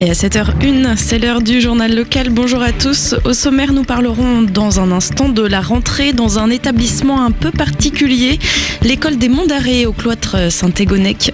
Et à 7h01, c'est l'heure du journal local. Bonjour à tous. Au sommaire, nous parlerons dans un instant de la rentrée dans un établissement un peu particulier, l'école des Monts d'Arrée au cloître Saint-Égonnec.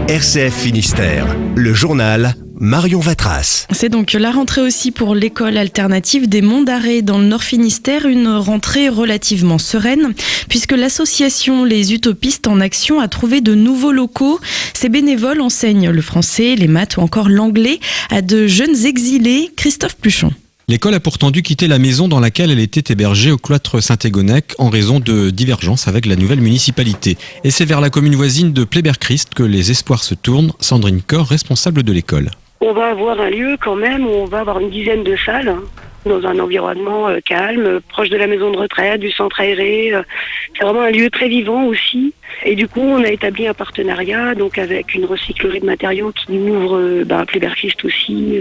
RCF Finistère, le journal Marion Vatras. C'est donc la rentrée aussi pour l'école alternative des Monts d'Arrée dans le Nord Finistère, une rentrée relativement sereine puisque l'association Les Utopistes en Action a trouvé de nouveaux locaux. Ces bénévoles enseignent le français, les maths ou encore l'anglais à de jeunes exilés. Christophe Pluchon. L'école a pourtant dû quitter la maison dans laquelle elle était hébergée au cloître Saint-Égonnec en raison de divergences avec la nouvelle municipalité. Et c'est vers la commune voisine de Pleyber-Christ que les espoirs se tournent. Sandrine Corr, responsable de l'école. On va avoir un lieu quand même où on va avoir une dizaine de salles dans un environnement calme, proche de la maison de retraite, du centre aéré. C'est vraiment un lieu très vivant aussi. Et du coup, on a établi un partenariat donc avec une recyclerie de matériaux qui ouvre à Pleyber-Christ aussi,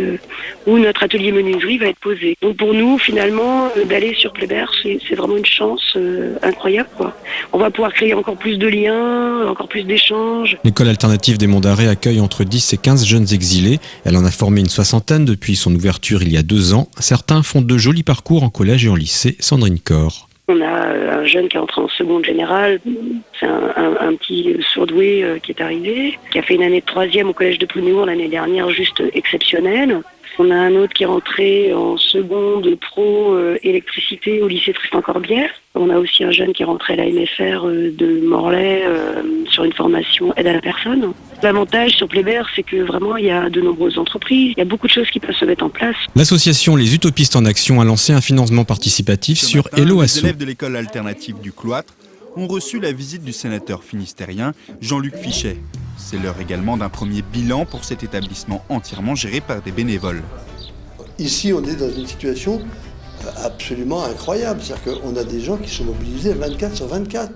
où notre atelier menuiserie va être posé. Donc pour nous, finalement, d'aller sur Pleyber, c'est vraiment une chance incroyable, quoi. On va pouvoir créer encore plus de liens, encore plus d'échanges. L'école alternative des Monts d'Arrée accueille entre 10 et 15 jeunes exilés. Elle en a formé une soixantaine depuis son ouverture il y a 2 ans. Certains font de jolis parcours en collège et en lycée. Sandrine Corr. On a un jeune qui est entré en seconde générale, c'est un petit surdoué qui est arrivé, qui a fait une année de 3e au collège de Plounéour l'année dernière, juste exceptionnelle. On a un autre qui est rentré en seconde pro électricité au lycée Tristan-Corbière. On a aussi un jeune qui est rentré à la MFR de Morlaix sur une formation aide à la personne. L'avantage sur Pleyber, c'est que vraiment il y a de nombreuses entreprises, il y a beaucoup de choses qui peuvent se mettre en place. L'association Les Utopistes en Action a lancé un financement participatif sur Hello Les Asso. élèves de l'école alternative du Cloître ont reçu la visite du sénateur finistérien Jean-Luc Fichet. C'est l'heure également d'un premier bilan pour cet établissement entièrement géré par des bénévoles. Ici, on est dans une situation absolument incroyable. C'est-à-dire qu'on a des gens qui sont mobilisés 24/24.